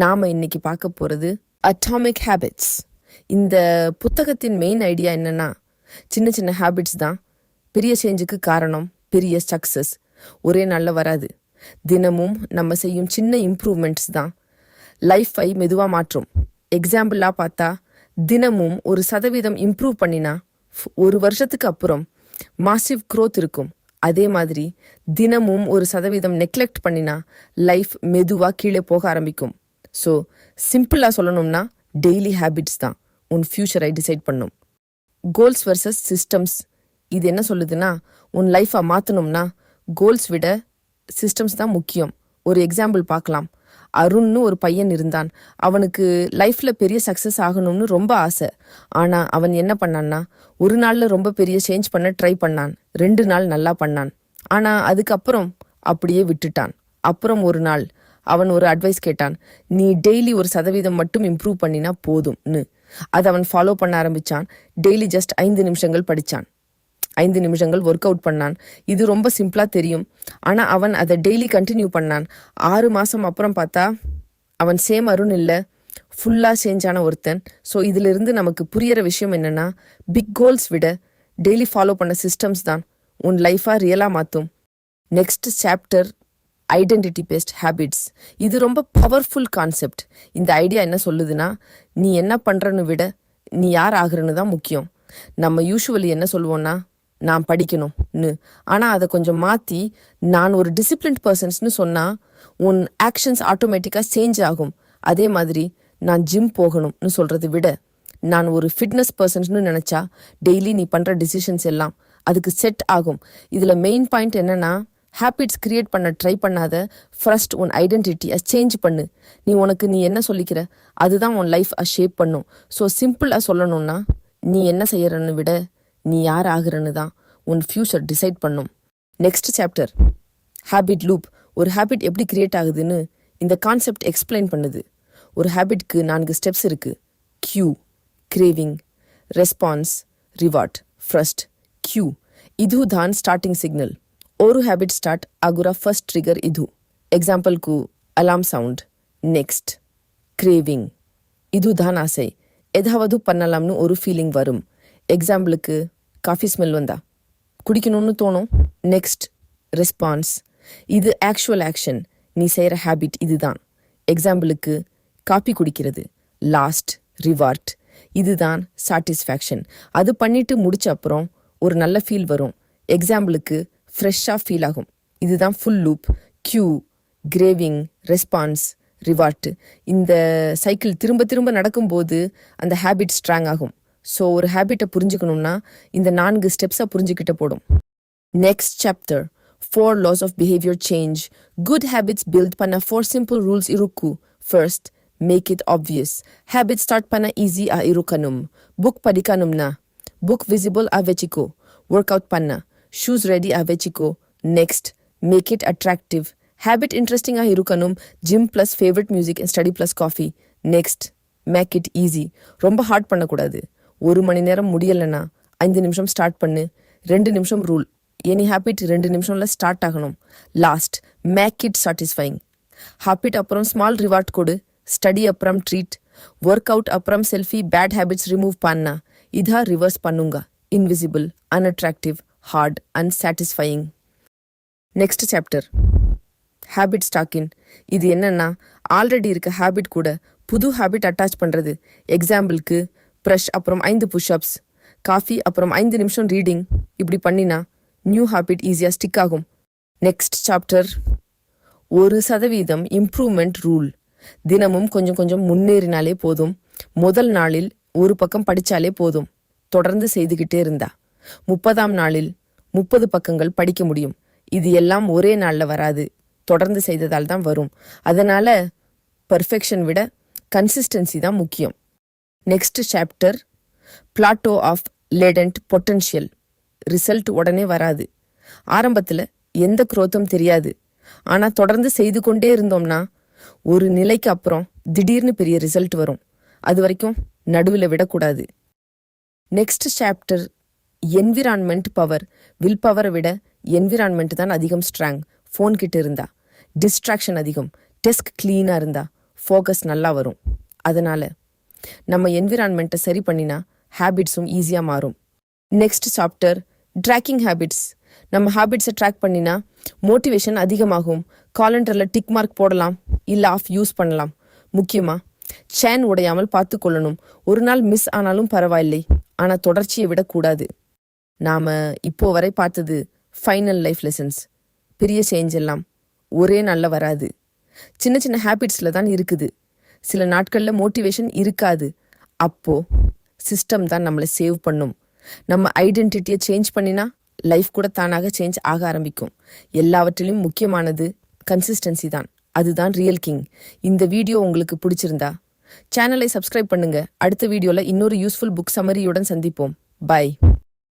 நாம் இன்னைக்கு பார்க்க போகிறது அட்டாமிக் ஹேபிட்ஸ். இந்த புத்தகத்தின் மெயின் ஐடியா என்னன்னா, சின்ன சின்ன ஹேபிட்ஸ் தான் பெரிய சேஞ்சுக்கு காரணம், பெரிய சக்ஸஸ் ஒரே நாளில் வராது. தினமும் நம்ம செய்யும் சின்ன இம்ப்ரூவ்மெண்ட்ஸ் தான் லைஃப்பை மெதுவாக மாற்றும். எக்ஸாம்பிளாக பார்த்தா, தினமும் 1% இம்ப்ரூவ் பண்ணினா 1 வருஷத்துக்கு அப்புறம் மாசிவ் க்ரோத் இருக்கும். அதே மாதிரி தினமும் 1% நெக்லெக்ட் பண்ணினா லைஃப் மெதுவாக கீழே போக ஆரம்பிக்கும். ஸோ சிம்பிளாக சொல்லணும்னா, டெய்லி ஹேபிட்ஸ் தான் உன் ஃப்யூச்சரை டிசைட் பண்ணும். Goals versus systems. இது என்ன சொல்லுதுன்னா, உன் லைஃப்பை மாற்றணும்னா கோல்ஸ் விட சிஸ்டம்ஸ் தான் முக்கியம். ஒரு எக்ஸாம்பிள் பார்க்கலாம். அருண்னு ஒரு பையன் இருந்தான். அவனுக்கு லைஃப்பில் பெரிய சக்ஸஸ் ஆகணும்னு ரொம்ப ஆசை. ஆனால் அவன் என்ன பண்ணான்னா, ஒரு நாளில் ரொம்ப பெரிய சேஞ்ச் பண்ண ட்ரை பண்ணான். 2 நாள் நல்லா பண்ணான். ஆனால் அதுக்கப்புறம் அப்படியே விட்டுட்டான். அப்புறம் ஒரு நாள் அவன் ஒரு அட்வைஸ் கேட்டான். நீ டெய்லி 1% மட்டும் இம்ப்ரூவ் பண்ணினா போதும்னு. அதை அவன் ஃபாலோ பண்ண ஆரம்பித்தான். டெய்லி ஜஸ்ட் 5 நிமிஷங்கள் படித்தான், 5 நிமிஷங்கள் ஒர்க் அவுட் பண்ணான். இது ரொம்ப சிம்பிளாக தெரியும். ஆனால் அவன் அதை டெய்லி கண்டினியூ பண்ணான். 6 மாதம் அப்புறம் பார்த்தா அவன் சேம் அருண் இல்லை, ஃபுல்லாக சேஞ்ச் ஆன ஒருத்தன். ஸோ இதிலிருந்து நமக்கு புரியிற விஷயம் என்னென்னா, பிக் கோல்ஸ் விட டெய்லி ஃபாலோ பண்ண சிஸ்டம்ஸ் தான் உன் லைஃபாக ரியலாக மாற்றும். Next chapter, identity based habits. இது ரொம்ப பவர்ஃபுல் கான்செப்ட். இந்த ஐடியா என்ன சொல்லுதுன்னா, நீ என்ன பண்ணுறன்னு விட நீ யார் ஆகுறன்னு தான் முக்கியம். நம்ம யூஷுவலி என்ன சொல்லுவோன்னா, நான் படிக்கணும்னு. ஆனால் அதை கொஞ்சம் மாற்றி நான் ஒரு டிசிப்ளின்ட் பர்சன்ஸ்னு சொன்னால் உன் ஆக்ஷன்ஸ் ஆட்டோமேட்டிக்காக சேஞ்ச் ஆகும். அதே மாதிரி நான் ஜிம் போகணும்னு சொல்கிறத விட நான் ஒரு ஃபிட்னஸ் பர்சன்ஸ்னு நினச்சா டெய்லி நீ பண்ணுற டிசிஷன்ஸ் எல்லாம் அதுக்கு செட் ஆகும். இதில் மெயின் பாயிண்ட் என்னென்னா, ஹேபிட்ஸ் கிரியேட் பண்ண ட்ரை பண்ணாத, ஃபர்ஸ்ட் உன் ஐடென்டிட்டியை சேஞ்ச் பண்ணு. நீ என்ன சொல்லிக்கிற அதுதான் உன் லைஃப் ஷேப் பண்ணும். ஸோ சிம்பிளாக சொல்லணும்னா, நீ என்ன செய்யறன்னு விட நீ யார் ஆகுறன்னு தான் உன் ஃப்யூச்சர் டிசைட் பண்ணும். Next chapter, habit loop. ஒரு ஹேபிட் எப்படி கிரியேட் ஆகுதுன்னு இந்த கான்செப்ட் எக்ஸ்பிளைன் பண்ணுது. ஒரு ஹேபிட்க்கு 4 ஸ்டெப்ஸ் இருக்குது. Cue, craving, response, reward. First cue. ಇದು ಧಾನ್ ಸ್ಟಾರ್ಟಿಂಗ್ ಸಿಗ್ನಲ್. ಓರು ಹ್ಯಾಬಿಟ್ ಸ್ಟಾರ್ಟ್ ಆಗುರ ಫಸ್ಟ್ ಟ್ರಿಗರ್ ಇದು. ಎಕ್ಸಾಂಪಲ್ಕು ಅಲಾರ್ಮ್ ಸೌಂಡ್. Next craving. ಇದು ಧಾನ್ ಆಸை. எதாவது பண்ணலாம்னு ஒரு ஃபீலிங் வரும். எக்ஸாம்பிளுக்கு காஃபி ஸ்மெல் வந்தா குடிக்கணும்னு தோணும். Next response. இது ஆக்சுவல் ஆக்ஷன், நீ செய்கிற ஹேபிட் இதுதான். எக்ஸாம்பிளுக்கு காஃபி குடிக்கிறது. Last reward. இதுதான் சாட்டிஸ்ஃபேக்ஷன். அது பண்ணிட்டு முடிச்ச அப்புறம் ஒரு நல்ல ஃபீல் வரும். எக்ஸாம்பிளுக்கு ஃப்ரெஷ்ஷாக ஃபீல் ஆகும். இதுதான் full loop. Cue, craving, response, reward. இந்த சைக்கிள் திரும்ப திரும்ப நடக்கும்போது அந்த ஹேபிட் ஸ்ட்ராங் ஆகும். ஸோ ஒரு ஹேபிட்டை புரிஞ்சுக்கணும்னா இந்த 4 ஸ்டெப்ஸை புரிஞ்சுக்கிட்ட போடும். Next chapter, 4 laws of behavior change. Good habits build பண்ண 4 simple rules இருக்கு. First, make it obvious. Habit start பண்ண easy இருக்கணும். புக் படிக்கணும்னா புக் விசிபிள் வச்சுக்கோ. ஒர்க் அவுட் பண்ண ஷூஸ் ரெடி வச்சுக்கோ. Next, make it attractive. Habit இன்ட்ரெஸ்டிங்காக இருக்கணும். Gym plus favourite music and study plus coffee. Next, make it easy. ரொம்ப hard பண்ணக்கூடாது. 1 மணி நேரம் முடியலைன்னா 5 நிமிஷம் ஸ்டார்ட் பண்ணு. 2 நிமிஷம் ரூல். எனி ஹேபிட் 2 நிமிஷம்ல ஸ்டார்ட் ஆகணும். Last, make it satisfying. Habit அப்புறம் ஸ்மால் ரிவார்ட் கொடு. ஸ்டடி அப்புறம் ட்ரீட். ஒர்க் அவுட் அப்புறம் செல்ஃபி. பேட் ஹேபிட்ஸ் ரிமூவ் பண்ணா இதா ரிவர்ஸ் பண்ணுங்க. Invisible, unattractive, hard, unsatisfying. Next chapter, habit stacking. இது என்னன்னா, ஆல்ரெடி இருக்க ஹேபிட் கூட புது ஹேபிட் அட்டாச் பண்ணுறது. எக்ஸாம்பிளுக்கு ப்ரஷ் அப்புறம் 5 புஷ்அப்ஸ், காஃபி அப்புறம் 5 நிமிஷம் ரீடிங். இப்படி பண்ணினா நியூ ஹேபிட் ஈஸியாக ஸ்டிக் ஆகும். Next chapter, 1% improvement rule. தினமும் கொஞ்சம் கொஞ்சம் முன்னேறினாலே போதும். முதல் நாளில் 1 பக்கம் படித்தாலே போதும். தொடர்ந்து செய்துக்கிட்டே இருந்தா 30ஆம் நாளில் 30 பக்கங்கள் படிக்க முடியும். இது எல்லாம் ஒரே நாளில் வராது, தொடர்ந்து செய்ததால் தான் வரும். அதனால் பர்ஃபெக்ஷன் விட கன்சிஸ்டன்சி தான் முக்கியம். Next chapter, plateau of latent potential. Result உடனே வராது. ஆரம்பத்தில் எந்த க்ரோத்தும் தெரியாது. ஆனால் தொடர்ந்து செய்து கொண்டே இருந்தோம்னா ஒரு நிலைக்கு அப்புறம் திடீர்னு பெரிய ரிசல்ட் வரும். அது வரைக்கும் நடுவில் விடக்கூடாது. Next chapter, environment power. Will பவரை விட என்விரான்மெண்ட் தான் அதிகம் ஸ்ட்ராங். ஃபோன் கிட்ட இருந்தா டிஸ்ட்ராக்ஷன் அதிகம். டெஸ்க் கிளீனாக இருந்தா ஃபோக்கஸ் நல்லா வரும். அதனால நம்ம என்விரான்மெண்ட்டை சரி பண்ணினா ஹேபிட்ஸும் ஈஸியாக மாறும். Next chapter tracking habits. நம்ம ஹேபிட்ஸை ட்ராக் பண்ணினா மோட்டிவேஷன் அதிகமாகும். காலண்டரில் டிக் மார்க் போடலாம், இல்லை ஆஃப் யூஸ் பண்ணலாம். முக்கியமாக சேன் உடையாமல் பார்த்து கொள்ளணும். ஒரு நாள் மிஸ் ஆனாலும் பரவாயில்லை, ஆனால் தொடர்ச்சியை விடக்கூடாது. நாம் இப்போ வரை பார்த்தது ஃபைனல் லைஃப் லெசன்ஸ். பெரிய சேஞ்ச் எல்லாம் ஒரே நாளில் வராது. சின்ன சின்ன ஹேபிட்ஸில் தான் இருக்குது. சில நாட்களில் மோட்டிவேஷன் இருக்காது. அப்போ சிஸ்டம் தான் நம்மளை சேவ் பண்ணும். நம்ம ஐடென்டிட்டியை சேஞ்ச் பண்ணினா லைஃப் கூட தானாக சேஞ்ச் ஆக ஆரம்பிக்கும். எல்லாவற்றிலும் முக்கியமானது கன்சிஸ்டன்சி தான். அதுதான் ரியல் கிங். இந்த வீடியோ உங்களுக்கு பிடிச்சிருந்தா சேனலை சப்ஸ்கிரைப் பண்ணுங்க. அடுத்த வீடியோவில் இன்னொரு யூஸ்ஃபுல் புக் சம்மரியுடன் சந்திப்போம். பை.